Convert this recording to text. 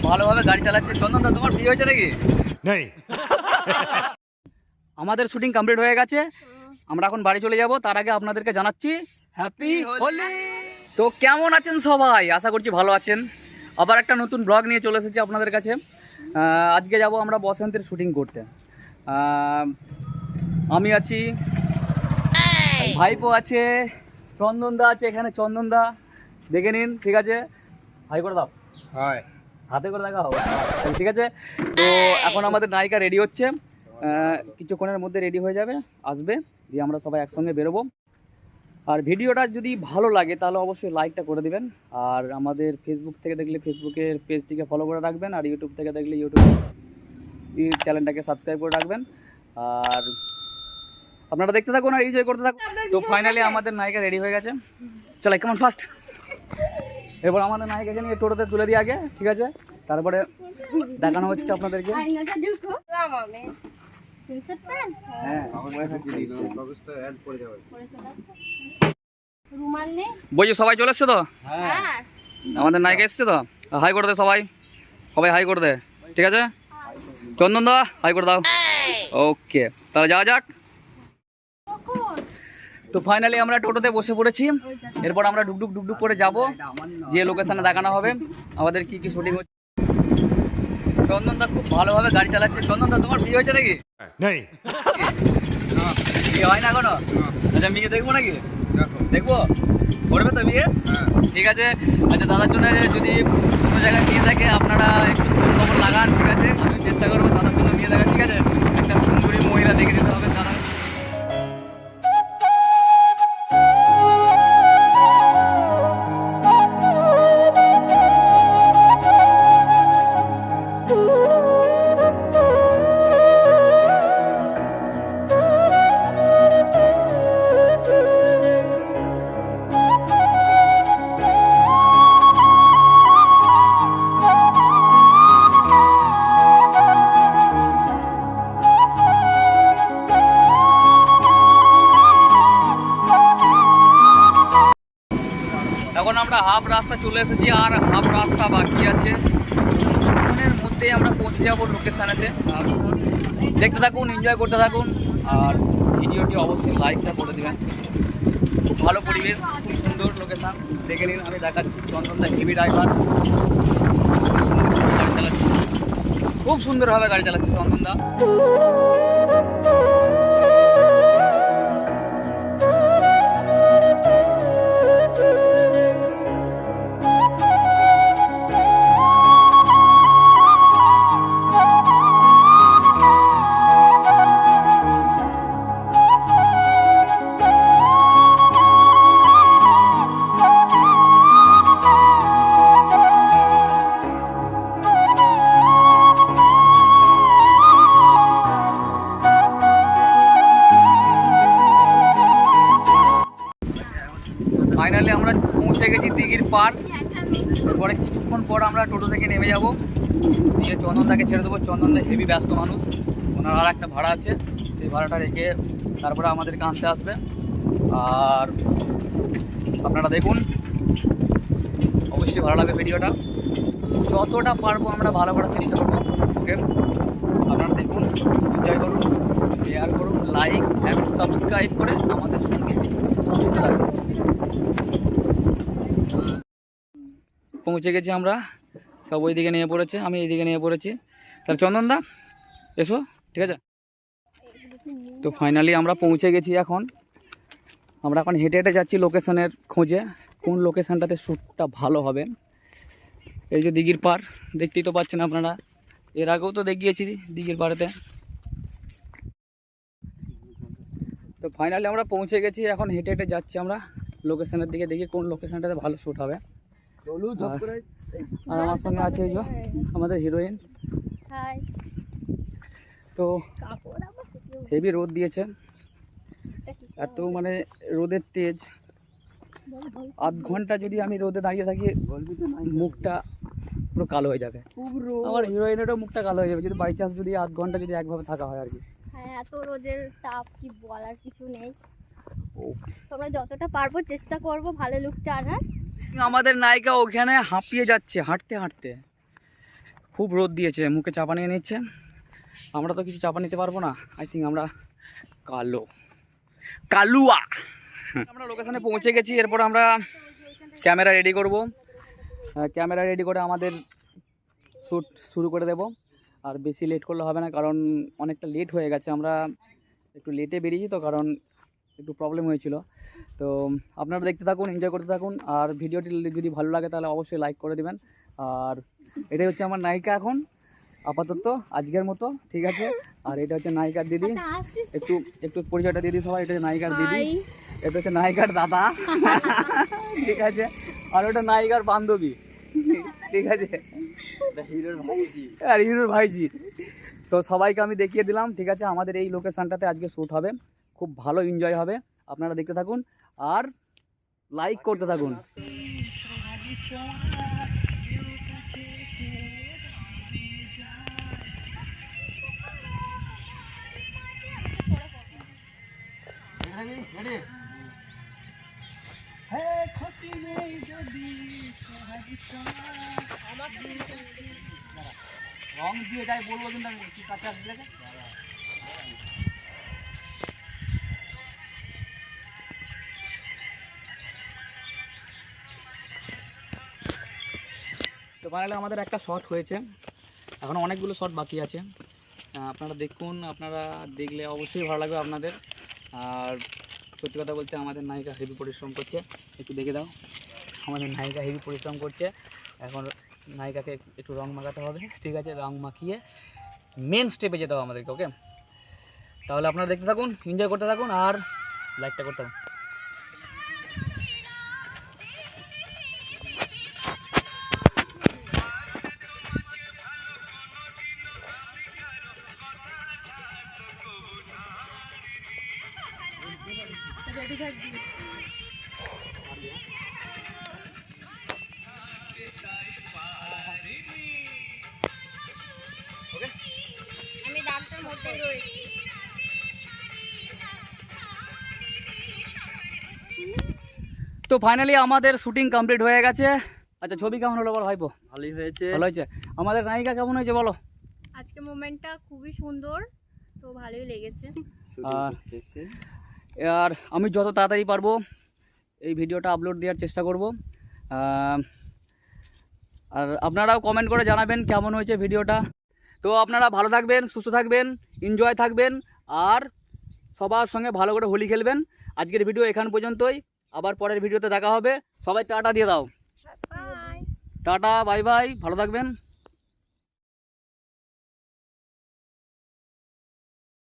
ভালোভাবে গাড়ি চালাচ্ছে। চন্দন দা, তোমার বিয়ে হয়েছে নাকি? नहीं। আমাদের শুটিং কমপ্লিট হয়ে গেছে, আমরা এখন বাড়ি চলে যাব। তার আগে আপনাদেরকে জানাচ্ছি হ্যাপি হোলি। তো কেমন আছেন সবাই? আশা করছি ভালো আছেন। আবার একটা নতুন ব্লগ নিয়ে চলে এসেছি আপনাদের কাছে। আজকে যাব আমরা বসন্তের শুটিং করতে। আমি আছি, ভাইপো আছে, চন্দনদা আছে এখানে। চন্দনদা দেখে নিন, ঠিক আছে? হাই করে দাও, হাতে করে দেখাও, ঠিক আছে? তো এখন আমাদের নায়িকা রেডি হচ্ছে, কিছুক্ষণের মধ্যে রেডি হয়ে যাবে, আসবে, দিয়ে আমরা সবাই একসঙ্গে বেরোবো। আর ভিডিওটা যদি ভালো লাগে তাহলে অবশ্যই লাইকটা করে দিবেন। আর আমাদের ফেসবুক থেকে দেখলে ফেসবুকের পেজটিকে ফলো করে রাখবেন, আর ইউটিউব থেকে দেখলে ইউটিউব চ্যানেলটাকে সাবস্ক্রাইব করে রাখবেন। আর আপনারা দেখতে থাকুন আর এনজয় করতে থাকুন। তো ফাইনালি আমাদের নায়িকা রেডি হয়ে গেছে। চলো কেমন ফার্স্ট, এবার আমাদের নায়িকাকে নিয়ে টোটোতে তুলে দিই আগে, ঠিক আছে? তারপরে দেখানো হচ্ছে আপনাদেরকে। বলছি সবাই চলে এসছে তো? আমাদের নায়িকা এসছে তো? হাই করে দে সবাই, সবাই হাই করে দে, ঠিক আছে? চন্দন দা হাই করে দাও। ওকে, তাহলে যাওয়া যাক। তো ফাইনালি আমরা টোটোতে বসে পড়েছি। এরপর আমরা ডুকডুক করে যাব যে লোকেশনে দেখানো হবে আমাদের কি কি শুটিং হচ্ছে। চন্দন দা খুব ভালোভাবে গাড়ি চালাচ্ছে। চন্দন দা, তোমার বিয়ে হয়েছে নাকি? नहीं। বিয়ে হয় না এখনো? আচ্ছা, বিয়ে দেখবো নাকি? দেখবো, করবে তো বিয়ে? ঠিক আছে। আচ্ছা, দাদার জন্য যদি কোনো জায়গায় বিয়ে থাকে আপনারা একটু খবর লাগান, ঠিক আছে? আমি চেষ্টা করবো দাদার জন্য বিয়ে দেখা, ঠিক আছে? একটা সুন্দরী মহিলা দেখে দিতে হবে দাদা। এখন আমরা হাফ রাস্তা চলে এসেছি, আর হাফ রাস্তা বাকি আছে। কিছুক্ষণের মধ্যেই আমরা পৌঁছে যাবো লোকেশানেতে। দেখতে থাকুন, এনজয় করতে থাকুন, আর ভিডিওটি অবশ্যই লাইকটা করে দেবেন। খুব ভালো পরিবেশ, খুব সুন্দর লোকেশান, দেখে নিন। আমি দেখাচ্ছি চন্দনদা হেভি ড্রাইভার, গাড়ি চালাচ্ছে, খুব সুন্দরভাবে গাড়ি চালাচ্ছে চন্দনদা। ফাইনালি আমরা পৌঁছে গেছি দিঘির পার। এরপরে কিছুক্ষণ পর আমরা টোটো থেকে নেমে যাব, দিয়ে চন্দনদাকে ছেড়ে দেবো। চন্দনদা হেভি ব্যস্ত মানুষ, ওনার আর একটা ভাড়া আছে, সেই ভাড়াটা রেখে তারপরে আমাদেরকে আনতে আসবে। আর আপনারা দেখুন, অবশ্যই ভালো লাগবে ভিডিওটা। যতটা পারবো আমরা ভালো করার চেষ্টা করবো, ওকে? আপনারা দেখুন, এনজয় করুন, শেয়ার করুন, লাইক অ্যান্ড সাবস্ক্রাইব করে আমাদের সঙ্গে লাগবে। পৌঁছে গেছি আমরা, সব ওইদিকে নিয়ে পড়েছে, আমি এইদিকে নিয়ে পড়েছি। তাহলে চন্দনদা এসো, ঠিক আছে? তো ফাইনালি আমরা পৌঁছে গেছি। এখন আমরা হেঁটে হেঁটে যাচ্ছি লোকেশনের খোঁজে, কোন লোকেশানটাতে শ্যুটটা ভালো হবে। এই যে দিঘির পার, দেখতেই তো পাচ্ছেন আপনারা, এর আগেও তো দেখিয়েছি দিঘির পাড়েতে। তো ফাইনালি আমরা পৌঁছে গেছি, এখন হেঁটে হেঁটে যাচ্ছি আমরা লোকেশানের দিকে, দেখি কোন লোকেশানটাতে ভালো শ্যুট হবে। আর আমার সঙ্গে আছে এই যে আমাদের হিরোইন। তো হেভি রোদ দিয়েছে, এত মানে রোদের তেজ। আধ ঘন্টা যদি আমি রোদে দাঁড়িয়ে থাকি মুখটা পুরো কালো হয়ে যাবে, আমার হিরোইনেরও মুখটা কালো হয়ে যাবে যদি বাই চান্স যদি আধ ঘন্টা যদি একভাবে থাকা হয় আর কি। হ্যাঁ, এত রোদের তাপ কি বলার কিছু নেই। তোমরা যতটা পারবো চেষ্টা করবো ভালো লুকটা আনার। আমাদের নায়িকা ওখানে হাঁপিয়ে যাচ্ছে হাঁটতে হাঁটতে, খুব রোদ দিয়েছে, মুখে চাপা নিয়ে নিচ্ছে। আমরা তো কিছু চাপা নিতে পারবো না, আই থিঙ্ক আমরা কালুয়া। আমরা লোকেশনে পৌঁছে গেছি, এরপর আমরা ক্যামেরা রেডি করব। ক্যামেরা রেডি করে আমাদের শ্যুট শুরু করে দেব। আর বেশি লেট করলে হবে না, কারণ অনেকটা লেট হয়ে গেছে। আমরা একটু লেটে বেরিয়েছি তো, কারণ একটু প্রবলেম হয়েছিল। তো আপনারা দেখতে থাকুন, এনজয় করতে থাকুন। আর ভিডিওটি যদি ভালো লাগে তাহলে অবশ্যই লাইক করে দেবেন। আর এটাই হচ্ছে আমার নায়িকা এখন আপাতত আজকের মতো, ঠিক আছে। আর এটা হচ্ছে নায়িকার দিদি, একটু একটু পরিচয়টা দিয়ে দিই সবাই। এটা হচ্ছে নায়িকার দিদি, এটা হচ্ছে নায়িকার দাদা, ঠিক আছে। আর ওটা নায়িকার বান্ধবী, ঠিক আছে, আর হিরোর ভাইজি। তো সবাইকে আমি দেখিয়ে দিলাম, ঠিক আছে। আমাদের এই লোকেশানটাতে আজকে শ্যুট হবে, খুব ভালো এনজয় হবে। আপনারা দেখতে থাকুন আর লাইক করতে থাকুন। রং দিয়ে যাই বলবো, কিন্তু কাছে আসলে তো ফাইনালি আমাদের একটা শট হয়েছে, এখন অনেকগুলো শট বাকি আছে। আপনারা দেখুন, আপনারা দেখলে অবশ্যই ভালো লাগবে আপনাদের। আর সত্যি কথা বলতে আমাদের নায়িকা হেভি পরিশ্রম করছে, একটু দেখে দাও। আমাদের নায়িকা হেভি পরিশ্রম করছে। এখন নায়িকাকে একটু রং মাখাতে হবে, ঠিক আছে। রং মাখিয়ে মেন স্টেপে যেতে হবে আমাদেরকে, ওকে। তাহলে আপনারা দেখতে থাকুন, এনজয় করতে থাকুন আর লাইকটা করতে থাকুন। আমি ডাক্তার মধ্যেই রয়েছি। তো ফাইনালি আমাদের শুটিং কমপ্লিট হয়ে গেছে। আচ্ছা, ছবি কেমন হলো বলো ভাইপো? ভালোই হয়েছে। ভালো হয়েছে। আমাদের নায়িকা কেমন হয়েছে বলো? আজকে মোমেন্টটা খুবই সুন্দর, তো ভালোই লেগেছে। আর আমি যত তাড়াতাড়ি পারবো এই ভিডিওটা আপলোড দেওয়ার চেষ্টা করব। আর আপনারাও কমেন্ট করে জানাবেন কেমন হয়েছে ভিডিওটা। তো আপনারা ভালো থাকবেন, সুস্থ থাকবেন, এনজয় থাকবেন আর সবার সঙ্গে ভালো করে হোলি খেলবেন। আজকের ভিডিও এখান পর্যন্তই, আবার পরের ভিডিওতে দেখা হবে। সবাই টাটা দিয়ে দাও। বাই। টাটা, বাই বাই, ভালো থাকবেন।